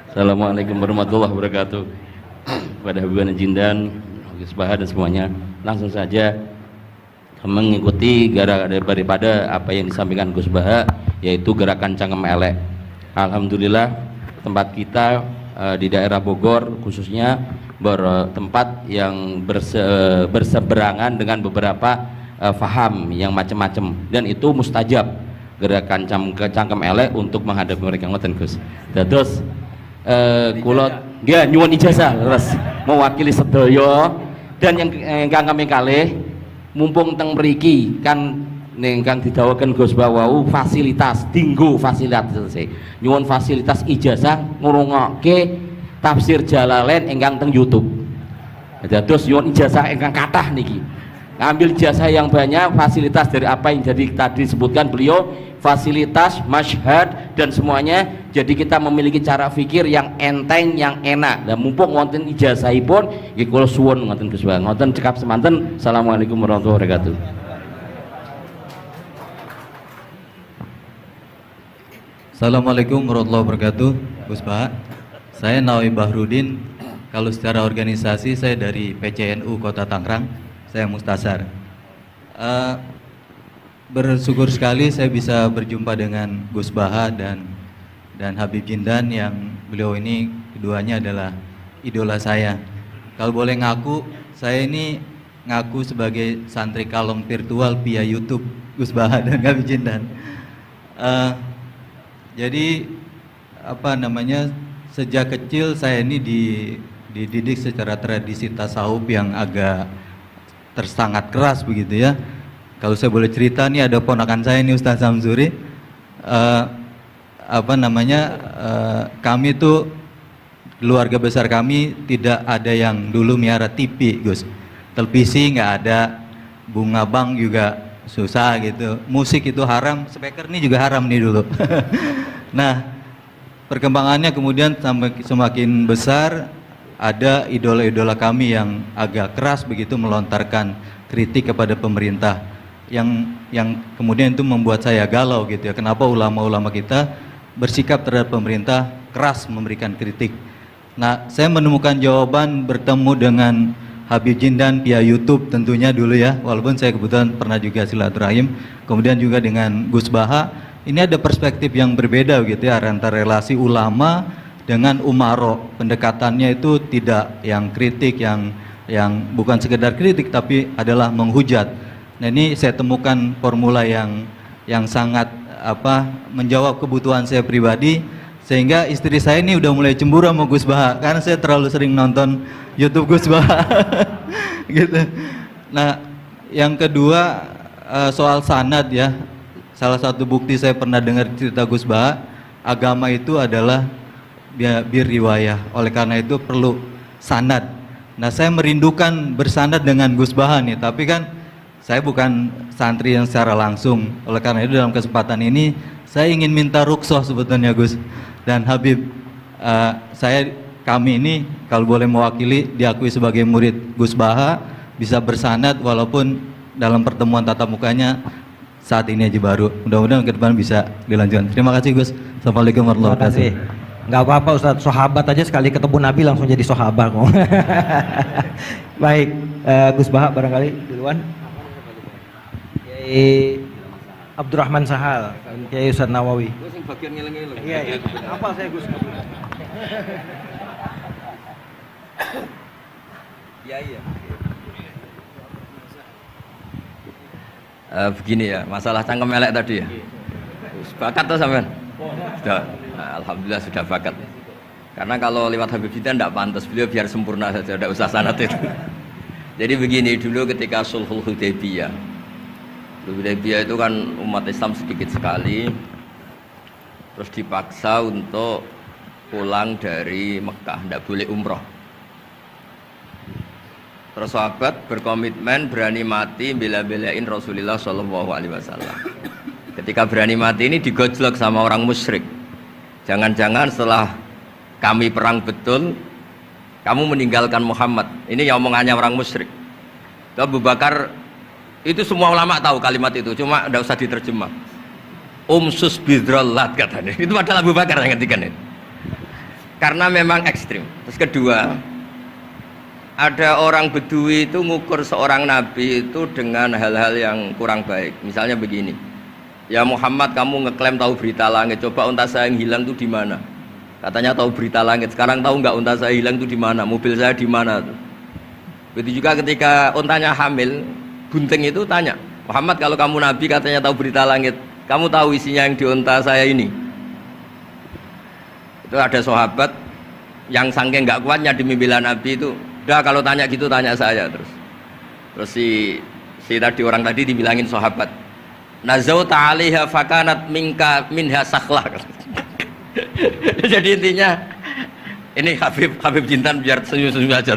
Assalamualaikum warahmatullahi wabarakatuh. Pada Habibana Jindan, Gus Baha dan semuanya, langsung saja mengikuti daripada apa yang disampaikan Gus Baha, yaitu gerakan Cangkem Elek. Alhamdulillah tempat kita di daerah Bogor khususnya bertempat yang berseberangan dengan beberapa faham yang macam-macam, dan itu mustajab gerakan Cangkem Elek untuk menghadapi mereka. Ngoten Gus. Terus kula nggih nyuwun ijazah terus mewakili sedaya, dan yang kami kalih mumpung teng mriki kan ingkang didhawuhaken Gus Bawau fasilitas dinggo fasilitas nyuwun fasilitas ijazah ngrungokke tafsir Jalalain ingkang teng YouTube. Terus nyuwun ijazah ingkang kathah niki. Ngambil ijazah yang banyak, fasilitas dari apa yang jadi tadi disebutkan beliau, fasilitas, masyhad dan semuanya. Jadi kita memiliki cara fikir yang enteng, yang enak. Dan mumpung wonten ijazahipun nggih kula suwun ngoten Gus Bang. Ngoten cekap semanten. Assalamualaikum warahmatullahi wabarakatuh. Assalamualaikum warahmatullahi wabarakatuh. Gus Baha, saya Nawawi Bahrudin. Kalau secara organisasi saya dari PCNU Kota Tangerang. Saya Mustasar. Bersyukur sekali saya bisa berjumpa dengan Gus Baha dan Habib Jindan, yang beliau ini keduanya adalah idola saya. Kalau boleh ngaku, saya ini ngaku sebagai santri kalong virtual via YouTube Gus Baha dan Habib Jindan. Jadi apa namanya, sejak kecil saya ini dididik secara tradisi tasawuf yang agak sangat keras begitu ya. Kalau saya boleh cerita nih, ada ponakan saya nih Ustaz Samsuri, kami tuh keluarga besar kami tidak ada yang dulu miara TV Gus, televisi nggak ada, bunga bank juga susah gitu, musik itu haram, speaker nih juga haram nih dulu. Nah perkembangannya kemudian semakin besar, ada idola-idola kami yang agak keras begitu melontarkan kritik kepada pemerintah, yang kemudian itu membuat saya galau gitu ya. Kenapa ulama-ulama kita bersikap terhadap pemerintah keras memberikan kritik? Nah, saya menemukan jawaban bertemu dengan Habib Jindan via YouTube tentunya dulu ya, walaupun saya kebetulan pernah juga silaturahim, kemudian juga dengan Gus Baha. Ini ada perspektif yang berbeda gitu ya, antara relasi ulama dengan umaro. Pendekatannya itu tidak yang kritik, yang bukan sekedar kritik tapi adalah menghujat. Nah ini saya temukan formula yang sangat menjawab kebutuhan saya pribadi, sehingga istri saya ini udah mulai cemburu sama Gus Baha karena saya terlalu sering nonton YouTube Gus Baha. Gitu. Nah yang kedua, soal sanad ya, salah satu bukti saya pernah dengar cerita Gus Baha, agama itu adalah bir riwayah, oleh karena itu perlu sanad. Nah saya merindukan bersanad dengan Gus Baha nih, tapi kan saya bukan santri yang secara langsung, oleh karena itu dalam kesempatan ini saya ingin minta rukhsah sebetulnya Gus dan Habib. Kami ini kalau boleh mewakili, diakui sebagai murid Gus Baha, bisa bersanad walaupun dalam pertemuan tatap mukanya saat ini aja baru. Mudah-mudahan ke depan bisa dilanjutkan. Terima kasih Gus. Assalamualaikum warahmatullahi wabarakatuh. Nggak apa-apa Ustadz, sahabat aja sekali ketemu Nabi langsung jadi sahabat kok. Baik, Gus Baha barangkali duluan. Kiai Abdurrahman Sahal, Kiai Ustadz Nawawi. Gus yang bagian ngeleng-ngeleng. Iya, iya. Apa saya Gus? Iya. Begini ya, masalah Cangkem Elek tadi ya. Bakat tuh sampean? Sudah. Nah, alhamdulillah sudah bakat. Karena kalau lewat Habib Jindan tidak pantas, beliau biar sempurna saja, tidak usah sanad itu. Jadi begini, dulu ketika Sulhul Hudaybiyah, itu kan umat Islam sedikit sekali, terus dipaksa untuk pulang dari Mekah, tidak boleh umroh. Terus sahabat berkomitmen berani mati bela-belain Rasulullah SAW. Ketika berani mati ini digojlok sama orang musyrik. Jangan-jangan setelah kami perang betul, kamu meninggalkan Muhammad. Ini yang omongannya orang musyrik. Abu Bakar, itu semua ulama tahu kalimat itu, cuma tidak usah diterjemah. Umsus bidrollat katanya. Itu padahal Abu Bakar yang ngertikan itu. karena memang ekstrim. Terus kedua, ada orang Bedui itu ngukur seorang nabi itu dengan hal-hal yang kurang baik. Misalnya begini, ya Muhammad, kamu ngeklaim tahu berita langit, coba unta saya yang hilang itu di mana? Katanya tahu berita langit, sekarang tahu nggak unta saya hilang itu di mana? Mobil saya di mana? Begitu juga ketika untanya hamil, bunting itu tanya, Muhammad, kalau kamu nabi katanya tahu berita langit, kamu tahu isinya yang di unta saya ini? Itu ada sahabat yang saking nggak kuatnya demi bela nabi itu, udah kalau tanya gitu tanya saya terus. Terus si tadi orang tadi dibilangin sahabat, nazauta 'alaiha fakanat minha sakhlah. Jadi intinya ini Habib Jintan biar senyum-senyum aja.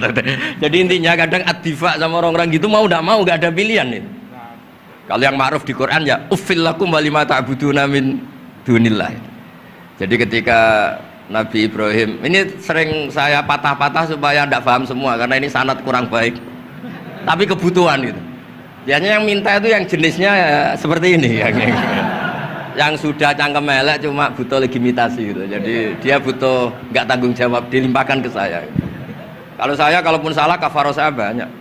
Jadi intinya kadang ad-difa sama orang-orang gitu mau tidak mau nggak ada pilihan itu. Kalau yang ma'ruf di Quran ya uffil lakum wa lima ta'buduna min dunillah. Jadi ketika Nabi Ibrahim, ini sering saya patah-patah supaya tidak paham semua karena ini sanad kurang baik. Tapi kebutuhan gitu. Biasanya yang minta itu yang jenisnya ya, seperti ini yang sudah cangkem elek cuma butuh legitimasi gitu. Jadi dia butuh nggak tanggung jawab, dilimpahkan ke saya. Kalau saya kalaupun salah kafaroh saya banyak.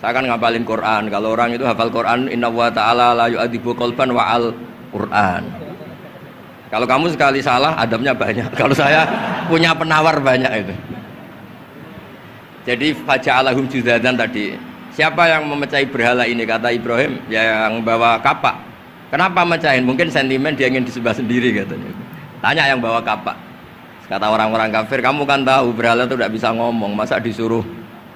Saya kan ngapalin Quran. Kalau orang itu hafal Quran, inna wa ta'ala la yu'adzibu qalban wa al Quran. Kalau kamu sekali salah, adabnya banyak. Kalau saya punya penawar banyak itu. Jadi faja'alahum judadan tadi. Siapa yang memecahi berhala ini? Kata Ibrahim, ya yang bawa kapak. Kenapa mecahin? Mungkin sentimen dia ingin disembah sendiri katanya. Tanya yang bawa kapak. Kata orang-orang kafir, kamu kan tahu berhala itu tidak bisa ngomong, masa disuruh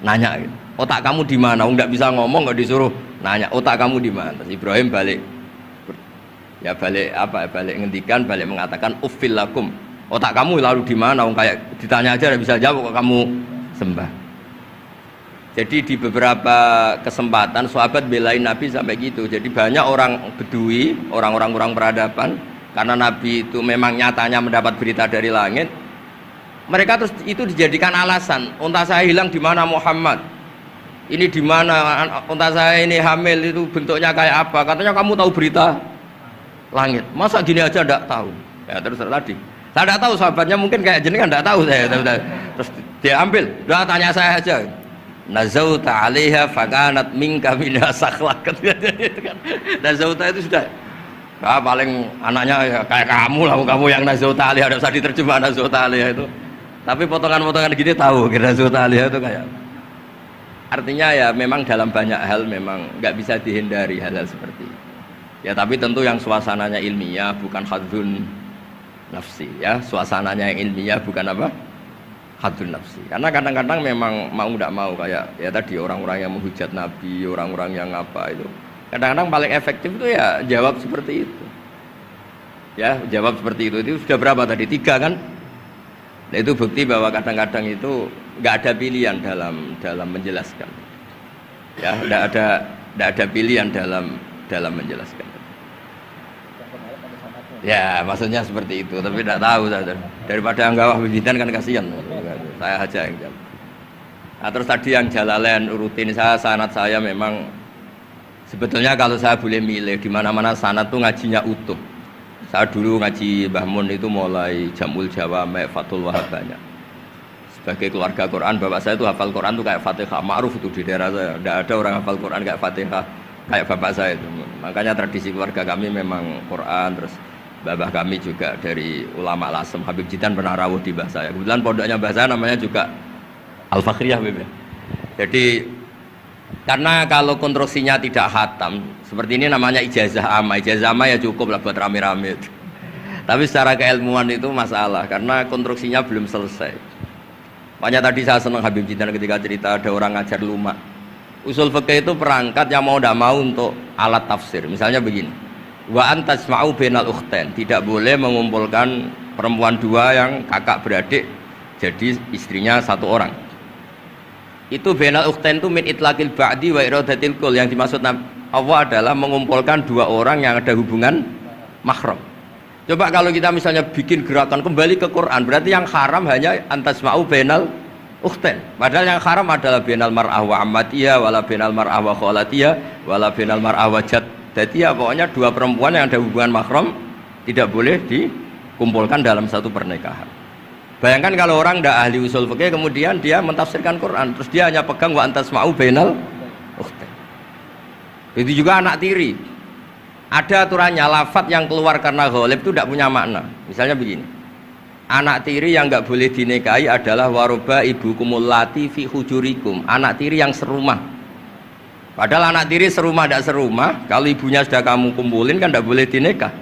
nanya gitu. Otak kamu di mana? Nggak bisa ngomong, nggak disuruh nanya. Otak kamu di mana? Terus Ibrahim balik. Ya balik apa? Balik ngendikan, balik mengatakan uffil lakum. Otak kamu lalu di mana? Kayak ditanya aja tidak bisa jawab kok kamu sembah. Jadi di beberapa kesempatan sahabat belain Nabi sampai gitu. Jadi banyak orang Bedui, orang-orang peradaban, karena Nabi itu memang nyatanya mendapat berita dari langit. Mereka terus itu dijadikan alasan. Unta saya hilang di mana Muhammad? Ini di mana? Unta saya ini hamil itu bentuknya kayak apa? Katanya kamu tahu berita langit. Masa gini aja enggak tahu? Ya terus tadi. Saya enggak tahu, sahabatnya mungkin kayak jenengan enggak tahu saya. Terus dia ambil, udah tanya saya aja. Nazauta 'alaiha fakanat minka minha sakhlah. Nazauta itu sudah paling anaknya ya kayak kamu lah, kamu yang nazauta 'alaiha, enggak usah diterjemah nazauta 'alaiha itu. Tapi potongan-potongan gini tahu kira nazauta 'alaiha itu kayak. Artinya ya memang dalam banyak hal memang nggak bisa dihindari hal-hal seperti itu. Ya tapi tentu yang suasananya ilmiah bukan hadzun nafsi ya, suasananya yang ilmiah bukan apa? Hadzun nafsi. Karena kadang-kadang memang mau tidak mau kayak ya tadi orang-orang yang menghujat Nabi, orang-orang yang apa itu. Kadang-kadang paling efektif itu ya jawab seperti itu. Ya, jawab seperti itu sudah berapa tadi? 3 kan? Nah, itu bukti bahwa kadang-kadang itu nggak ada pilihan dalam menjelaskan. Ya, nggak ada pilihan dalam menjelaskan. Ya, maksudnya seperti itu, tapi tidak tahu saja. Daripada yang gawah bibitan kan kasihan. Saya aja yang jawab. Nah, terus tadi yang Jalalain rutin sanad saya memang sebetulnya kalau saya boleh milih di mana-mana sanad tuh ngajinya utuh. Saya dulu ngaji Mbah Mun itu mulai Jamul Jawami, Fathul Wahab banyak. Sebagai keluarga Quran, bapak saya itu hafal Quran tuh kayak Fatihah, ma'ruf itu di daerah saya. Tidak ada orang hafal Quran kayak Fatihah kayak bapak saya itu. Makanya tradisi keluarga kami memang Quran. Terus babah kami juga dari ulama Lasem, Habib Jitan pernah rawuh di mbah saya. Kebetulan pondoknya mbah saya namanya juga Al-Fakhriyah. Jadi karena kalau konstruksinya tidak khatam seperti ini namanya ijazah amma. Ijazah amma ya cukup lah buat rame-rame. Tapi secara keilmuan itu masalah karena konstruksinya belum selesai. Makanya tadi saya senang Habib Jitan ketika cerita ada orang ngajar lumak. Usul fikih itu perangkat yang mau tidak mau untuk alat tafsir. Misalnya begini, wa antasma'u bainal ukhtain, tidak boleh mengumpulkan perempuan 2 yang kakak beradik jadi istrinya 1 orang. Itu bainal ukhtain itu min itlaqil ba'di wa iradatil kul, yang dimaksud Allah adalah mengumpulkan 2 orang yang ada hubungan mahram. Coba kalau kita misalnya bikin gerakan kembali ke Quran, berarti yang haram hanya antasma'u bainal ukhtain. Padahal yang haram adalah bainal mar'ah wa ammatiyah wala bainal mar'ah wa khalatiyah wala bainal mar'ah wa jaddatiyah. Pokoknya 2 perempuan yang ada hubungan mahram tidak boleh dikumpulkan dalam satu pernikahan. Bayangkan kalau orang tidak ahli usul fikih kemudian dia mentafsirkan Quran, terus dia hanya pegang wa antasma'u bainal ukhtain. Itu juga anak tiri. Ada aturannya, lafadz yang keluar karena ghalib itu tidak punya makna. Misalnya begini, anak tiri yang nggak boleh dinikahi adalah waroba ibu kumulati fi hujurikum, anak tiri yang serumah. Padahal anak tiri serumah tidak serumah, kalau ibunya sudah kamu kumpulin kan tidak boleh dinikah.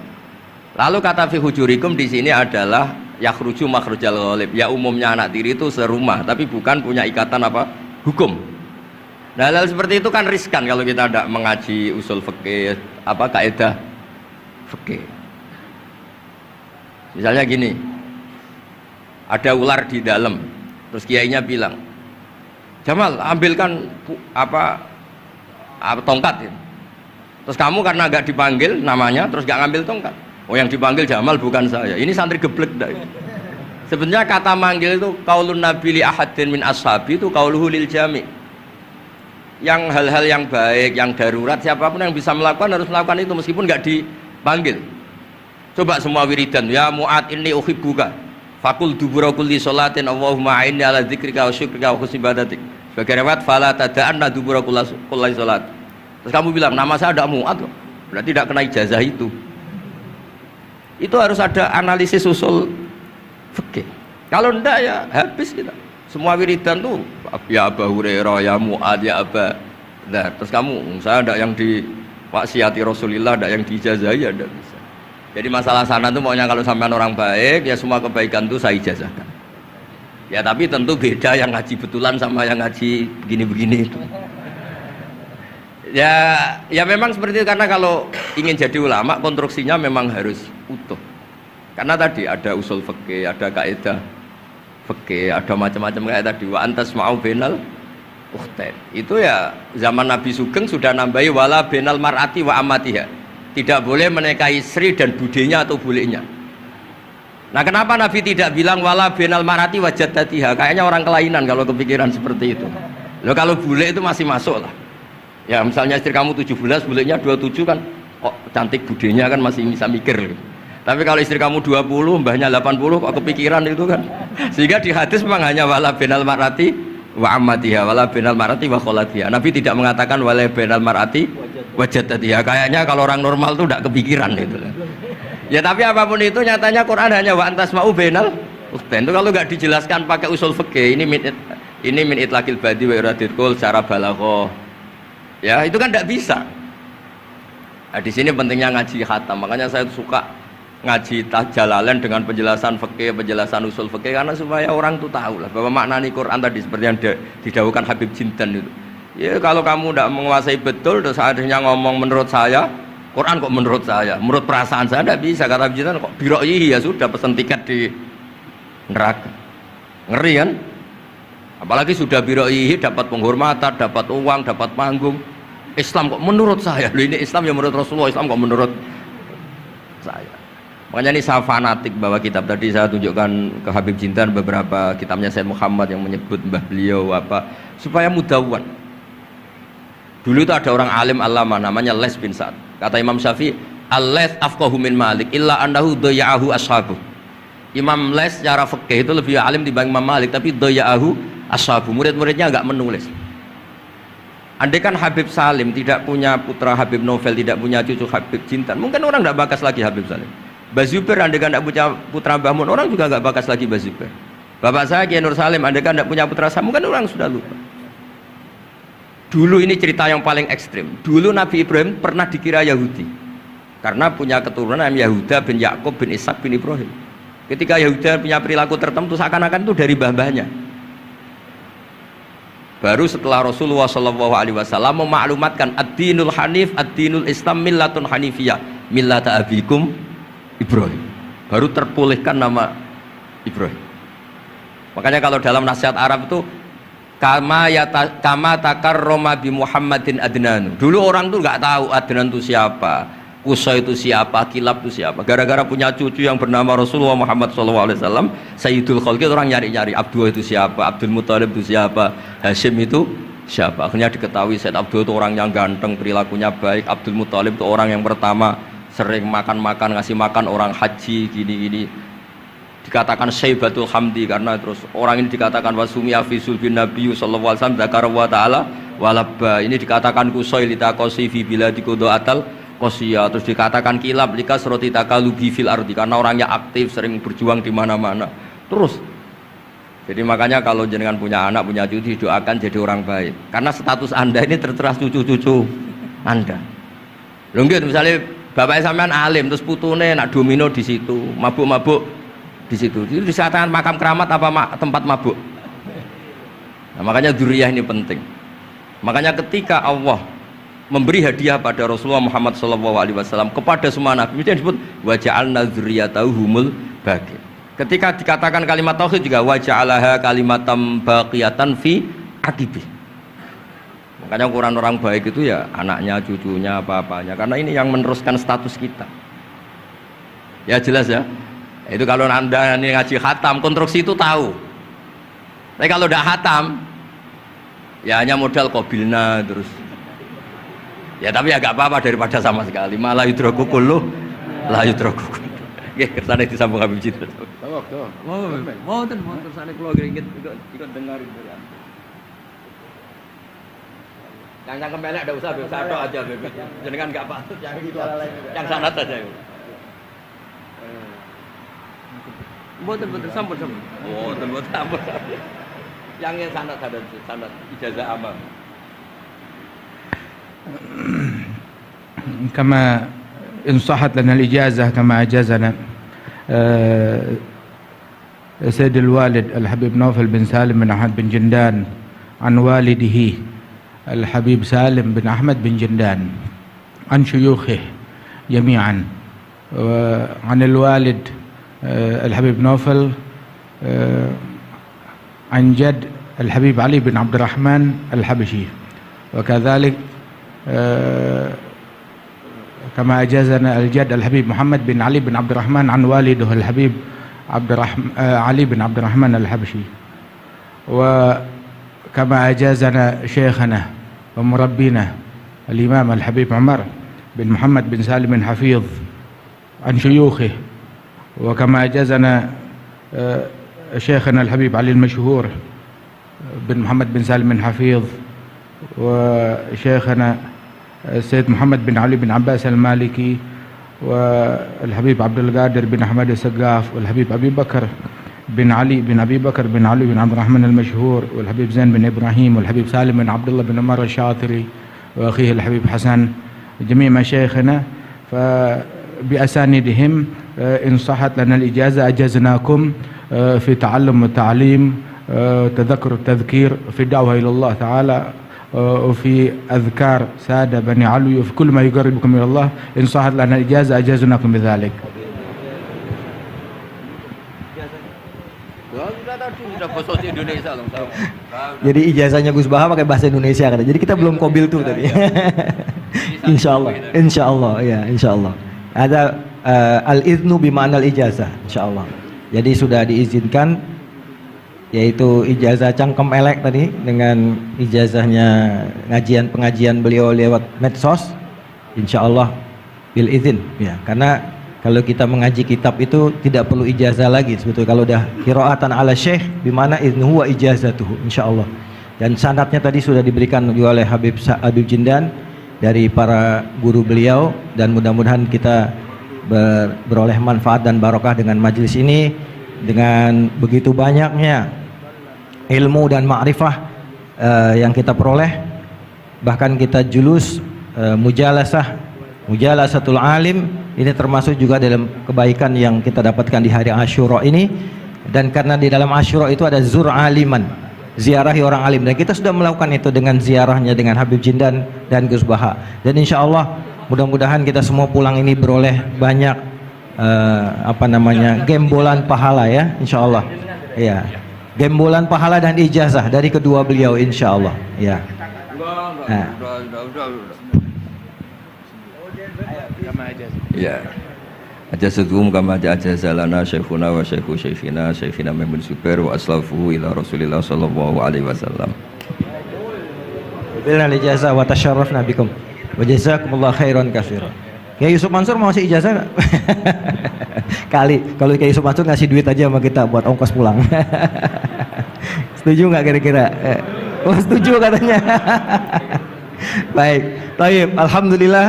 Lalu kata fi hujurikum di sini adalah yakhruju makhrujal ghalib. Ya umumnya anak tiri itu serumah, tapi bukan punya ikatan apa? Hukum. Nah, hal seperti itu kan riskan kalau kita tidak mengaji usul fikih, apa kaidah fikih. Misalnya gini, ada ular di dalam, terus kiainya bilang, Jamal ambilkan tongkat. Terus kamu karena agak dipanggil namanya, terus gak ngambil tongkat. Oh yang dipanggil Jamal bukan saya. Ini santri geblek dah. Sebenarnya kata manggil itu qaulun nabi li ahadin min ashabi itu qauluhu lil jami'. Yang hal-hal yang baik, yang darurat, siapapun yang bisa melakukan harus melakukan itu meskipun nggak dipanggil. Coba semua wiridan, ya Mu'ad inni uhibbuka fakul dubura kulli sholatin Allahumma a'inni ala dzikrika wa syukrika wa husni ibadatik. Sebagai riwayat fala tada'anna dubura kulli sholat. Terus kamu bilang nama saya ada Mu'ad loh, berarti tidak kena ijazah itu. Itu harus ada analisis usul fikih. Kalau enggak ya habis kita. Semua wiridan tuh ya Abu Hurairah, ya Mu'ad, ya Aba. Nah, terus kamu, saya ada yang diwaksiati Rasulullah, ada yang diijazahi, ada bisa. Jadi masalah sana tuh maunya kalau sampean orang baik, ya semua kebaikan tuh saya ijazahkan. Ya tapi tentu beda yang ngaji betulan sama yang ngaji begini-begini itu. Ya memang seperti itu, karena kalau ingin jadi ulama konstruksinya memang harus utuh. Karena tadi ada usul fikih, ada kaidah fikih, ada macam-macam kayak tadi wa antasma'u bainal ukhtain. Itu ya zaman Nabi Sugeng sudah nambahi wala bainal mar'ati wa amatiha. Tidak boleh menikahi istri dan budenya atau bulenya. Nah, kenapa Nabi tidak bilang wala bainal mar'ati wa jaddatiha? Kayaknya orang kelainan kalau kepikiran seperti itu. Loh kalau bule itu masih masuk lah. Ya misalnya istri kamu 17, bulenya 27 kan kok cantik, budenya kan masih bisa mikir. Tapi kalau istri kamu 20, mbahnya 80 kok kepikiran itu kan. Sehingga di hadis memang hanya wala bainal mar'ati wa ammatiha, wala bainal mar'ati wa kholatiha. Nabi tidak mengatakan wala bainal mar'ati wa jaddatiha. Kayaknya kalau orang normal tuh tidak kepikiran itu. Ya tapi apapun itu nyatanya Quran hanya wa antasma'u bainal ukhtain. Itu kalau nggak dijelaskan pakai usul fikih, ini min itlaqil badi wa iradil qul secara balaghah. Ya itu kan tidak bisa. Nah, di sini pentingnya ngaji khatam. Makanya saya suka ngaji Jalalain dengan penjelasan fikih, penjelasan usul fikih, karena supaya orang itu tahu lah bahwa maknani Quran tadi seperti yang didahulukan Habib Jindan itu. Ya kalau kamu tidak menguasai betul, terus akhirnya ngomong menurut saya, Quran kok menurut saya, menurut perasaan saya tidak bisa. Kata Habib Jindan kok biroyi ya sudah pesen tiket di neraka. Ngeri kan? Apalagi sudah biroyi dapat penghormatan, dapat uang, dapat panggung. Islam kok menurut saya, loh ini Islam yang menurut Rasulullah, Islam kok menurut saya. Makanya ini saya fanatik bahwa kitab tadi saya tunjukkan ke Habib Jindan beberapa kitabnya Said Muhammad yang menyebut mbah beliau apa supaya mudawwan. Dulu itu ada orang alim alama namanya Les bin Sa'ad. Kata Imam Syafi'i, "Al-Les afqahu min Malik illa annahu daya'ahu ashabu." Imam Les secara fikih itu lebih alim dibanding Imam Malik, tapi daya'ahu ashabu. Murid-muridnya enggak menulis. Andai kan Habib Salim tidak punya putra Habib Novel, tidak punya cucu Habib Jindan, mungkin orang enggak bakas lagi Habib Salim. Mbah Zubair andai kan tidak punya putra Mbah Mun, orang juga nggak bakas lagi Mbah Zubair. Bapak saya Kiai Nur Salim andai kan tidak punya putra Samu, kan orang sudah lupa. Dulu ini cerita yang paling ekstrim. Dulu Nabi Ibrahim pernah dikira Yahudi karena punya keturunan namanya Yahuda bin Yakub bin Ishak bin Ibrahim. Ketika Yahuda punya perilaku tertentu seakan-akan itu dari mbah-mbahnya. Baru setelah Rasulullah SAW memaklumatkan ad-dinul hanif, ad-dinul Islam millatun hanifiyah, millata abikum Ibrahim, baru terpulihkan nama Ibrahim. Makanya kalau dalam nasihat Arab itu kama takarroma bi Muhammadin adnan. Dulu orang tuh nggak tahu Adnan itu siapa, Qusay itu siapa, Kilab itu siapa. Gara-gara punya cucu yang bernama Rasulullah Muhammad SAW, Sayyidul Khalqi, orang nyari-nyari Abdullah itu siapa, Abdul Muthalib itu siapa, Hashim itu siapa. Akhirnya diketahui Sayyid Abdul itu orang yang ganteng, perilakunya baik. Abdul Muthalib itu orang yang pertama sering makan-makan, ngasih makan orang haji, gini-gini. dikatakan Syaibatul Hamdi karena terus orang ini dikatakan wasumia fi sulbin Nabi sallallahu alaihi wasallam dzakara wa ta'ala walabba, ini dikatakan kusoi litaqosi fi biladi qudaatal qosiyah, terus dikatakan kilab lika surati takalubi fil ardi karena orangnya aktif sering berjuang di mana-mana. Terus jadi makanya kalau jenengan punya anak punya cucu doakan jadi orang baik karena status Anda ini tertera cucu-cucu Anda. Lho nggih misalnya bapak sampean alim terus putune nak domino di situ, mabuk-mabuk di situ. Itu disatakan makam keramat apa tempat mabuk. Nah, makanya dzurriyyah ini penting. Makanya ketika Allah memberi hadiah pada Rasulullah Muhammad SAW kepada semua nabi, itu yang disebut wa ja'alna dzurriyyatahu humul baqi. Ketika dikatakan kalimat tauhid juga wa ja'alaha kalimatam baqiyatan fi aqibi. Makanya ukuran orang baik itu ya anaknya, cucunya, apa-apanya. Karena ini yang meneruskan status kita. Ya jelas ya. Itu kalau Anda ini ngaji khatam, konstruksi itu tahu. Tapi kalau udah khatam, ya hanya modal qabilna terus. Ya tapi ya gak apa-apa daripada sama sekali. Malah yudraku kullu la yudraku kullu. Nggih, kersane disambung Habib Citra. Mau kersane kula ingin ikut dengar itu ya. Yang kemelek enggak usah satu aja Beb. Jenengan enggak patut yang sanad saja. Mboten sampun. Mboten sampun. Yang sanad ijazah amal. كما إن صحت لنا الإجازة كما أجازنا سيد الوالد الحبيب نوفل بن سالم بن أحمد بن جندان عن والده الحبيب سالم بن أحمد بن جندان عن شيوخه جميعا عن الوالد الحبيب نوفل عن جد الحبيب علي بن عبد الرحمن الحبشي وكذلك كما أجازنا الجد الحبيب محمد بن علي بن عبد الرحمن عن والده الحبيب علي بن عبد الرحمن الحبشي وكما أجازنا شيخنا ومربينا الإمام الحبيب عمر بن محمد بن سالم حفيظ عن شيوخه وكما أجازنا شيخنا الحبيب علي المشهور بن محمد بن سالم حفيظ وشيخنا السيد محمد بن علي بن عباس المالكي والحبيب عبد القادر بن أحمد السقاف والحبيب أبي بكر بن علي بن أبي بكر بن علي بن عبد الرحمن المشهور والحبيب زين بن إبراهيم والحبيب سالم بن عبد الله بن عمر الشاطري وأخيه الحبيب حسن جميع مشايخنا فبأسانيدهم إن صحت لنا الإجازة أجزناكم في تعلم والتعليم تذكر التذكير في الدعوة إلى الله تعالى وفي أذكار سادة بني علوي وفي كل ما يقربكم إلى الله إن صحت لنا الإجازة أجازناكم بذلك. Jadi ijazahnya Gus Baha pakai bahasa Indonesia kata. Jadi kita belum qabil tuh tadi. Insyaallah ya, insyaallah. Ada al-idnu bima'na al-ijazah, insyaallah. Jadi sudah diizinkan yaitu ijazah cangkem elek tadi dengan ijazahnya pengajian beliau lewat medsos, insyaallah bil izin ya, karena kalau kita mengaji kitab itu tidak perlu ijazah lagi sebetulnya kalau udah qiraatan ala syekh bimana idnuhu wa ijazatuhu insyaallah. Dan sanadnya tadi sudah diberikan juga oleh Habib Jindan dari para guru beliau, dan mudah-mudahan kita beroleh manfaat dan barokah dengan majelis ini, dengan begitu banyaknya ilmu dan ma'rifah yang kita peroleh, bahkan kita julus mujalasatul alim, ini termasuk juga dalam kebaikan yang kita dapatkan di hari Asyura ini. Dan karena di dalam Asyura itu ada zur aliman, ziarahi orang alim, dan kita sudah melakukan itu dengan ziarahnya dengan Habib Jindan dan Gus Baha. Dan insya Allah mudah-mudahan kita semua pulang ini beroleh banyak gembolan pahala ya, insya Allah ya, gembolan pahala dan ijazah dari kedua beliau insya Allah ya. Ya, ajazatuhum kama ajazalana syekhuna wa syekhu syekhina Muhammad Zubair wa aslafuhu ila Rasulillah sallallahu alaihi wasallam. Bilal ijazah wa tasharrafna bikum wa jazakumullah khairan katsiran. Kiai Yusuf Mansur mau ngasih ijazah nggak? Kali, kalau Kiai Yusuf Mansur ngasih duit aja sama kita buat ongkos pulang. Setuju nggak kira-kira? Oh setuju katanya. Baik, baik. Alhamdulillah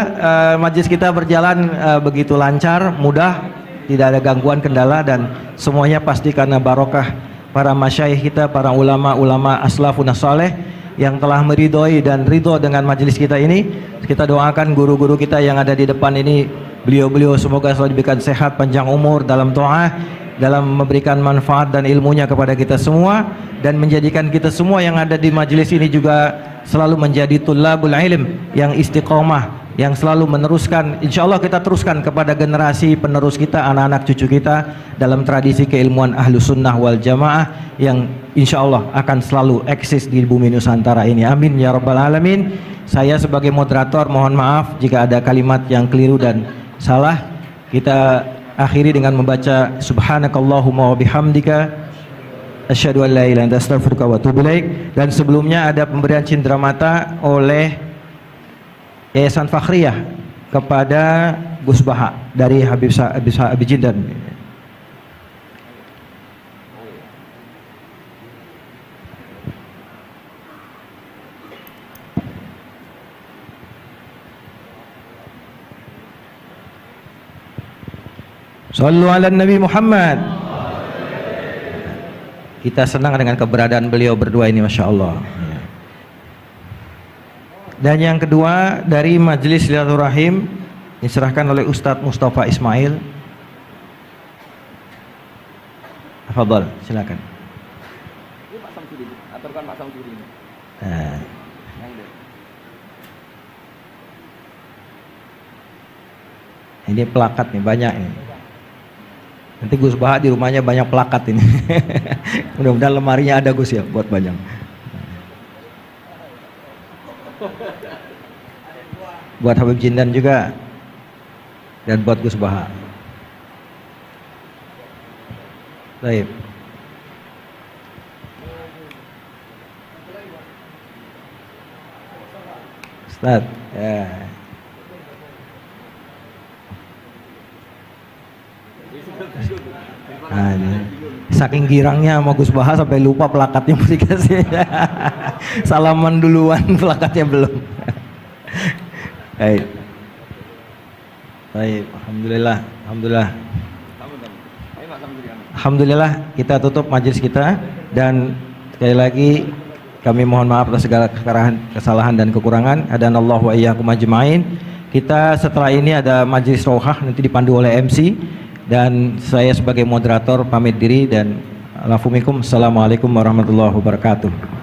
majelis kita berjalan begitu lancar, mudah, tidak ada gangguan kendala dan semuanya pasti karena barokah para masyayikh kita, para ulama-ulama aslafun saleh yang telah meridhoi dan ridho dengan majelis kita ini. Kita doakan guru-guru kita yang ada di depan ini, beliau-beliau semoga selalu diberikan sehat, panjang umur dalam doa, dalam memberikan manfaat dan ilmunya kepada kita semua, dan menjadikan kita semua yang ada di majelis ini juga selalu menjadi tullabul ilm yang istiqomah, yang selalu meneruskan, insya Allah kita teruskan kepada generasi penerus kita, anak-anak cucu kita dalam tradisi keilmuan ahlu sunnah wal jamaah yang insya Allah akan selalu eksis di bumi Nusantara ini. Amin ya rabbal alamin. Saya sebagai moderator mohon maaf jika ada kalimat yang keliru dan salah. Kita akhiri dengan membaca subhanakallahumma wa bihamdika asyhadu an la ilaha illa anta astaghfiruka wa atubu ilaik. Dan sebelumnya ada pemberian cindera mata oleh Yayasan Fakhriyah kepada Gus Baha dari Habib Jindan. Sallu ala Nabi Muhammad. Kita senang dengan keberadaan beliau berdua ini, Masya Allah. Dan yang kedua dari Majelis Silaturahim diserahkan oleh Ustadz Mustafa Ismail. Fadhal, silakan. Ini plakat nih, banyak ini. Nanti Gus Baha di rumahnya banyak plakat ini. Mudah-mudahan lemarinya ada Gus ya buat banyak. Buat Habib Jindan juga dan buat Gus Baha. Baik. Ustaz, ya. Nah, ini. Saking girangnya sama Gus Baha sampai lupa plakatnya mau dikasih. Salaman duluan, plakatnya belum. Baik. Baik, alhamdulillah, alhamdulillah. Alhamdulillah kita tutup majelis kita dan sekali lagi kami mohon maaf atas segala kesalahan dan kekurangan. Hadanallahu wa iyyakum ajmain. Kita setelah ini ada majelis rohah nanti dipandu oleh MC dan saya sebagai moderator pamit diri dan assalamualaikum warahmatullahi wabarakatuh.